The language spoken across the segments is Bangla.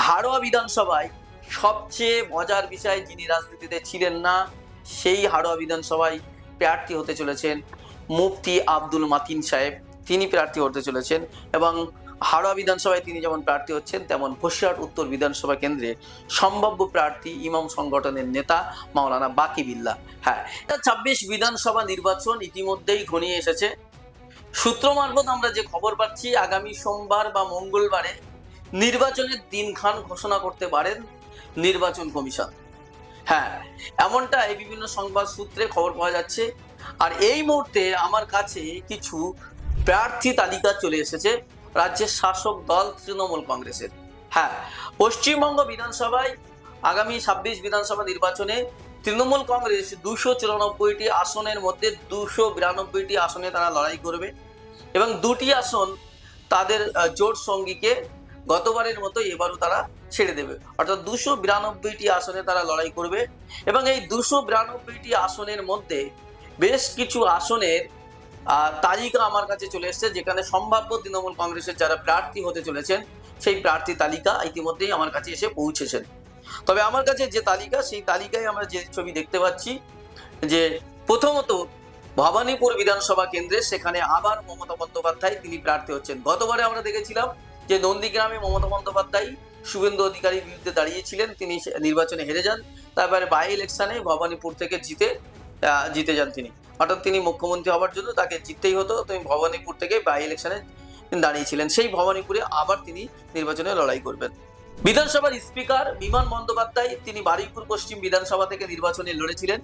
হাড়োয়া বিধানসভায় সবচেয়ে মজার বিষয়, যিনি রাজনীতিতে ছিলেন না, সেই হাড়োয়া বিধানসভায় প্রার্থী হতে চলেছেন মুফতি আব্দুল মাতিন সাহেব। তিনি প্রার্থী হতে চলেছেন এবং হাড়োয়া বিধানসভায় তিনি যেমন প্রার্থী হচ্ছেন, তেমন বসিরহাট উত্তর বিধানসভা কেন্দ্রে সম্ভাব্য প্রার্থী ইমাম সংগঠনের নেতা মাওলানা বাকি বিল্লাহ। হ্যাঁ, 26 বিধানসভা নির্বাচন ইতিমধ্যেই ঘনিয়ে এসেছে। সূত্র মারফত আমরা যে খবর পাচ্ছি, আগামী সোমবার বা মঙ্গলবারে নির্বাচনের দিনক্ষণ ঘোষণা করতে পারেন নির্বাচন কমিশন। হ্যাঁ, এমনটা এই বিভিন্ন সংবাদ সূত্রে খবর পাওয়া যাচ্ছে। আর এই মুহূর্তে আমার কাছে কিছু প্রার্থী তালিকা চলে এসেছে রাজ্যের শাসক দল তৃণমূল কংগ্রেসের। হ্যাঁ, পশ্চিমবঙ্গ বিধানসভায় আগামী 26 বিধানসভা নির্বাচনে তৃণমূল কংগ্রেস 294টি আসনের মধ্যে 292টি আসনে তারা লড়াই করবে এবং 2টি আসন তাদের জোট সঙ্গীকে গতবারের মতো এবারও তারা ছেড়ে দেবে, অর্থাৎ 292টি আসনে তারা লড়াই করবে। এবং এই 292টি আসনের মধ্যে বেশ কিছু আসনের তালিকা আমার কাছে চলে এসেছে, যেখানে সম্ভাব্য তৃণমূল কংগ্রেসের যারা প্রার্থী হতে চলেছেন সেই প্রার্থী তালিকা ইতিমধ্যেই আমার কাছে এসে পৌঁছেছেন। তবে আমার কাছে যে তালিকা, সেই তালিকায় আমরা যে ছবি দেখতে পাচ্ছি যে প্রথমত ভবানীপুর বিধানসভা কেন্দ্রে সেখানে আবার মমতা বন্দ্যোপাধ্যায় তিনি প্রার্থী হচ্ছেন। গতবারে আমরা দেখেছিলাম যে নন্দীগ্রামে মমতা বন্দ্যোপাধ্যায় শুভেন্দু অধিকারীর বিরুদ্ধে দাঁড়িয়েছিলেন, তিনি নির্বাচনে হেরে যান। তারপরে বাই ইলেকশনে ভবানীপুর থেকে জিতে যান তিনি, অর্থাৎ তিনি মুখ্যমন্ত্রী হওয়ার জন্য তাকে জিততেই হতো। তিনি ভবানীপুর থেকে বাই ইলেকশনে দাঁড়িয়েছিলেন, সেই ভবানীপুরে আবার তিনি নির্বাচনে লড়াই করবেন। বিধানসভার স্পিকার বিমান বন্দ্যোপাধ্যায় তিনি বারুইপুর পশ্চিম বিধানসভা থেকে নির্বাচনে লড়েছিলেন।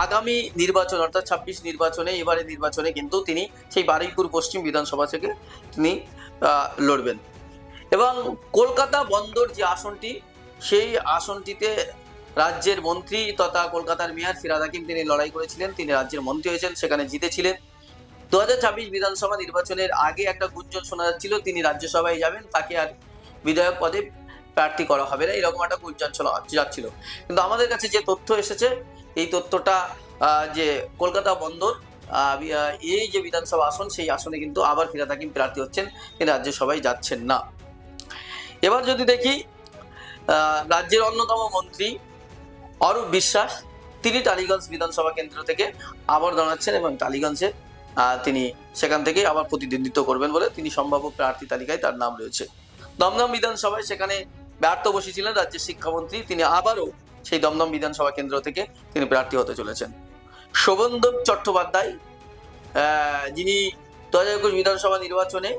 আগামী নির্বাচন অর্থাৎ 26 নির্বাচনে, এবারে নির্বাচনে কিন্তু তিনি সেই বারুইপুর পশ্চিম বিধানসভা থেকে তিনি লড়বেন। এবং কলকাতা বন্দর যে আসনটি, সেই আসনটিতে রাজ্যের মন্ত্রী তথা কলকাতার মেয়র ফিরহাদ হাকিম তিনি লড়াই করেছিলেন, তিনি রাজ্যের মন্ত্রী হয়েছেন, সেখানে জিতেছিলেন। 2026 বিধানসভা নির্বাচনের আগে একটা গুঞ্জন শোনা যাচ্ছিল তিনি রাজ্যসভায় যাবেন, তাকে আর বিধায়ক পদে প্রার্থী করা হবে না, এরকম একটা গুঞ্জন যাচ্ছিল। কিন্তু আমাদের কাছে যে তথ্য এসেছে, এই তথ্যটা যে কলকাতা বন্দর এই যে বিধানসভা আসন, সেই আসনে কিন্তু আবার ফিরহাদ হাকিম প্রার্থী হচ্ছেন, তিনি রাজ্যসভায় যাচ্ছেন না। এবার যদি দেখি রাজ্যের অন্যতম মন্ত্রী অরূপ বিশ্বাস, তিনি টালিগঞ্জ বিধানসভা কেন্দ্র থেকে আবার দাঁড়াচ্ছেন এবং টালিগঞ্জে তিনি সেখান থেকে আবার প্রতিদ্বন্দ্বিত্ব করবেন বলে তিনি সম্ভাব্য প্রার্থী তালিকায় তার নাম রয়েছে। দমদম বিধানসভায় সেখানে ব্যর্থ বসেছিলেন রাজ্যের শিক্ষামন্ত্রী, তিনি আবারও সেই দমদম বিধানসভা কেন্দ্র থেকে তিনি প্রার্থী হতে চলেছেন। শোভনদেব চট্টোপাধ্যায়, যিনি 2021 বিধানসভা নির্বাচনে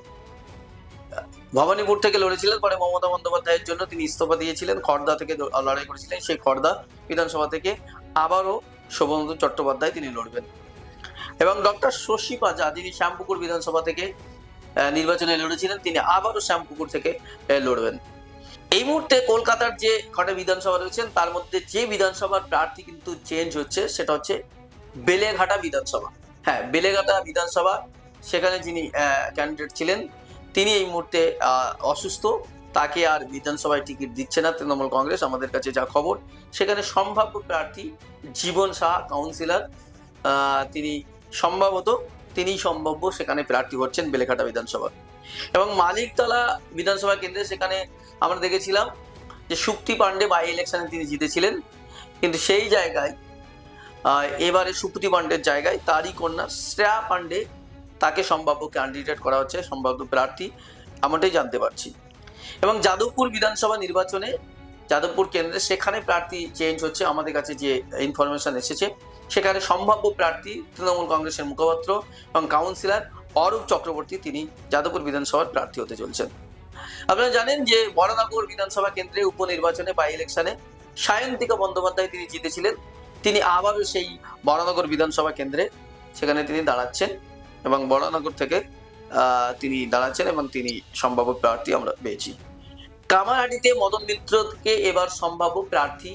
ভবানীপুর থেকে লড়েছিলেন, পরে মমতা বন্দ্যোপাধ্যায়ের জন্য তিনি ইস্তফা দিয়েছিলেন, খড়দা থেকে লড়াই করেছিলেন, সেই খড়দা বিধানসভা থেকে আবারও শোভনদেব চট্টোপাধ্যায় তিনি লড়বেন। এবং ডক্টর শশী পাজা, যিনি শ্যামপুকুর বিধানসভা থেকে নির্বাচনে লড়েছিলেন, তিনি আবারও শ্যামপুকুর থেকে লড়বেন। এই মুহূর্তে কলকাতার যে কটা বিধানসভা রয়েছেন, তার মধ্যে যে বিধানসভার প্রার্থী কিন্তু চেঞ্জ হচ্ছে সেটা হচ্ছে বেলেঘাটা বিধানসভা। হ্যাঁ, বেলেঘাটা বিধানসভা, সেখানে যিনি ক্যান্ডিডেট ছিলেন তিনি এই মুহূর্তে অসুস্থ, তাকে আর বিধানসভায় টিকিট দিচ্ছে না তৃণমূল কংগ্রেস। আমাদের কাছে যা খবর, সেখানে সম্ভাব্য প্রার্থী জীবন সাহা, কাউন্সিলর, তিনি সম্ভাব্য সেখানে প্রার্থী হচ্ছেন বেলেঘাটা বিধানসভা। এবং মালিকতলা বিধানসভা কেন্দ্রে সেখানে আমরা দেখেছিলাম যে শুক্তি পাণ্ডে বাই ইলেকশনে তিনি জিতেছিলেন, কিন্তু সেই জায়গায় এবারে শুক্তি পাণ্ডের জায়গায় তারই কন্যা শ্রেয়া পাণ্ডে, তাকে সম্ভাব্য ক্যান্ডিডেট করা হচ্ছে, সম্ভাব্য প্রার্থী, এমনটাই জানতে পারছি। এবং যাদবপুর বিধানসভা নির্বাচনে যাদবপুর কেন্দ্রে সেখানে প্রার্থী চেঞ্জ হচ্ছে, আমাদের কাছে যে ইনফরমেশন এসেছে, সেখানে সম্ভাব্য প্রার্থী তৃণমূল কংগ্রেসের মুখপাত্র এবং কাউন্সিলর অরূপ চক্রবর্তী, তিনি যাদবপুর বিধানসভার প্রার্থী হতে চলছেন। আপনারা জানেন যে বড়নগর বিধানসভা কেন্দ্রে উপনির্বাচনে বাই ইলেকশনে সায়ন্তিকা বন্দ্যোপাধ্যায় তিনি জিতেছিলেন, তিনি আবারও সেই বড়নগর বিধানসভা কেন্দ্রে সেখানে তিনি দাঁড়াচ্ছেন এবং বড়নগর থেকে তিনি দাঁড়াচ্ছেন এবং তিনি সম্ভাব্য প্রার্থী আমরা পেয়েছি। কামারহাটিতে মদন মিত্রকে এবার সম্ভাব্য প্রার্থী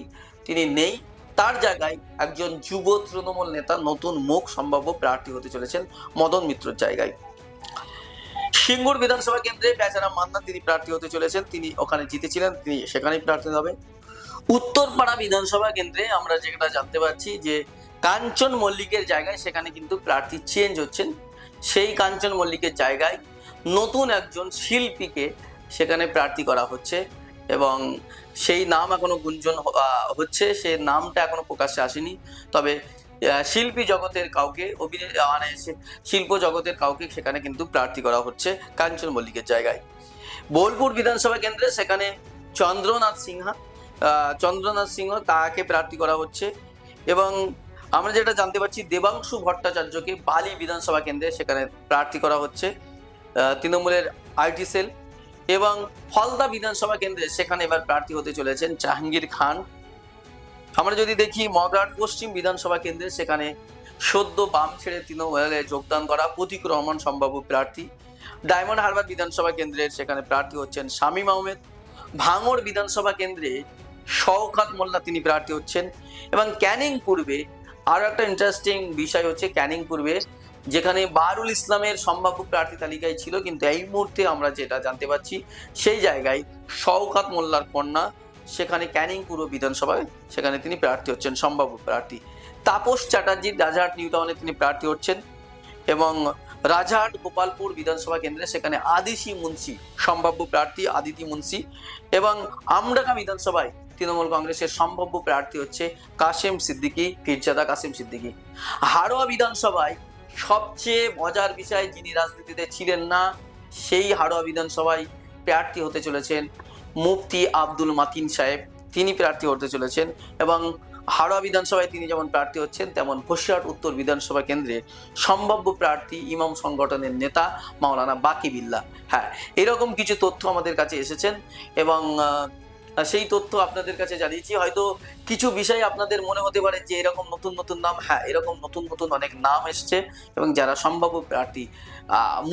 তিনি নেই, তার জায়গায় একজন যুব তৃণমূল নেতা, নতুন মুখ সম্ভাব্য প্রার্থী হতে চলেছেন মদন মিত্রর জায়গায়। সিঙ্গুর বিধানসভা কেন্দ্রে বেচারাম মান্না তিনি প্রার্থী হতে চলেছেন, তিনি ওখানে জিতেছিলেন, তিনি সেখানেই প্রার্থী হবে। উত্তরপাড়া বিধানসভা কেন্দ্রে আমরা যেটা জানতে পারছি যে কাঞ্চন মল্লিকের জায়গায় সেখানে কিন্তু প্রার্থী চেঞ্জ হচ্ছেন, সেই কাঞ্চন মল্লিকের জায়গায় নতুন একজন শিল্পীকে সেখানে প্রার্থী করা হচ্ছে এবং সেই নাম এখনো গুঞ্জন হচ্ছে, সেই নামটা এখনো প্রকাশ্যে আসেনি। তবে শিল্পী জগতের কাউকে মানে শিল্প জগতের কাউকে সেখানে কিন্তু প্রার্থী করা হচ্ছে কাঞ্চন মল্লিকের জায়গায়। বোলপুর বিধানসভা কেন্দ্রে সেখানে চন্দ্রনাথ সিংহ তাকে প্রার্থী করা হচ্ছে। এবং আমরা যেটা জানতে পারছি, দেবাংশু ভট্টাচার্যকে বালি বিধানসভা কেন্দ্রে সেখানে প্রার্থী করা হচ্ছে তৃণমূলের আইটি সেল। এবং ফলদা বিধানসভা কেন্দ্রে সেখানে এবার প্রার্থী হতে চলেছেন জাহাঙ্গীর খান। আমরা যদি দেখি মগরাট পশ্চিম বিধানসভা কেন্দ্রে সেখানে সদ্য বাম ছেড়ে তৃণমূলে যোগদান করা প্রতীক রহমান সম্ভাব্য প্রার্থী। ডায়মন্ড হারবার বিধানসভা কেন্দ্রের সেখানে প্রার্থী হচ্ছেন শামীম আহমেদ। ভাঙড় বিধানসভা কেন্দ্রে শওকত মোল্লা তিনি প্রার্থী হচ্ছেন। এবং ক্যানিং পূর্বে আরো একটা ইন্টারেস্টিং বিষয় হচ্ছে, ক্যানিং পূর্বে যেখানে বারুল ইসলামের সম্ভাব্য প্রার্থী তালিকায় ছিল, কিন্তু এই মুহূর্তে আমরা যেটা জানতে পারছি সেই জায়গায় শওকত মোল্লার কন্যা সেখানে ক্যানিং পূর্ব বিধানসভায় সেখানে তিনি প্রার্থী হচ্ছেন, সম্ভাব্য প্রার্থী। তাপস চ্যাটার্জি রাজারহাট নিউ টাউনে তিনি প্রার্থী হচ্ছেন। এবং রাজারহাট গোপালপুর বিধানসভা কেন্দ্রে সেখানে আদিশি মুন্সি সম্ভাব্য প্রার্থী, আদিতি মুন্সি। এবং আমডাঙ্গা বিধানসভায় তৃণমূল কংগ্রেসের সম্ভাব্য প্রার্থী হচ্ছে কাশেম সিদ্দিকী, পীরজাদা কাশেম সিদ্দিকী। হাড়োয়া বিধানসভায় সবচেয়ে মজার বিষয়, যিনি রাজনীতিতে ছিলেন না সেই হাড়োয়া বিধানসভায় প্রার্থী হতে চলেছেন মুফতি আব্দুল মাতিন সাহেব, তিনি প্রার্থী হতে চলেছেন। এবং হাওড়া বিধানসভায় তিনি যেমন প্রার্থী হচ্ছেন, তেমন বসিরহাট উত্তর বিধানসভা কেন্দ্রে সম্ভাব্য প্রার্থী ইমাম সংগঠনের নেতা মাওলানা বাকি বিল্লাহ। হ্যাঁ, এরকম কিছু তথ্য আমাদের কাছে এসেছেন এবং সেই তথ্য আপনাদের কাছে জানিয়েছি। হয়তো কিছু বিষয় আপনাদের মনে হতে পারে যে এরকম নতুন নতুন নাম, হ্যাঁ এরকম নতুন নতুন অনেক নাম এসছে এবং যারা সম্ভাব্য প্রার্থী,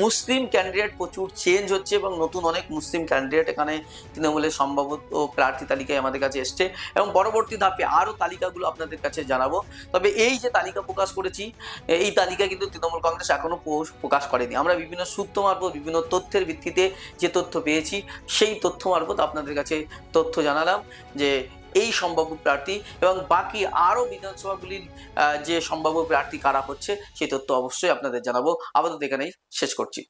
মুসলিম ক্যান্ডিডেট প্রচুর চেঞ্জ হচ্ছে এবং নতুন অনেক মুসলিম ক্যান্ডিডেট এখানে তৃণমূলের সম্ভাব্য প্রার্থী তালিকায় আমাদের কাছে এসছে এবং পরবর্তী ধাপে আরও তালিকাগুলো আপনাদের কাছে জানাবো। তবে এই যে তালিকা প্রকাশ করেছি, এই তালিকা কিন্তু তৃণমূল কংগ্রেস এখনো প্রকাশ করেনি। আমরা বিভিন্ন সূত্র মারফত, বিভিন্ন তথ্যের ভিত্তিতে যে তথ্য পেয়েছি সেই তথ্য মারফত আপনাদের কাছে তথ্য জানালাম যে এই সম্ভাব্য প্রার্থী এবং বাকি আরও বিধানসভাগুলির যে সম্ভাব্য প্রার্থী কারা হচ্ছে সেই তথ্য অবশ্যই আপনাদের জানাবো। আপাতত এখানেই শেষ করছি।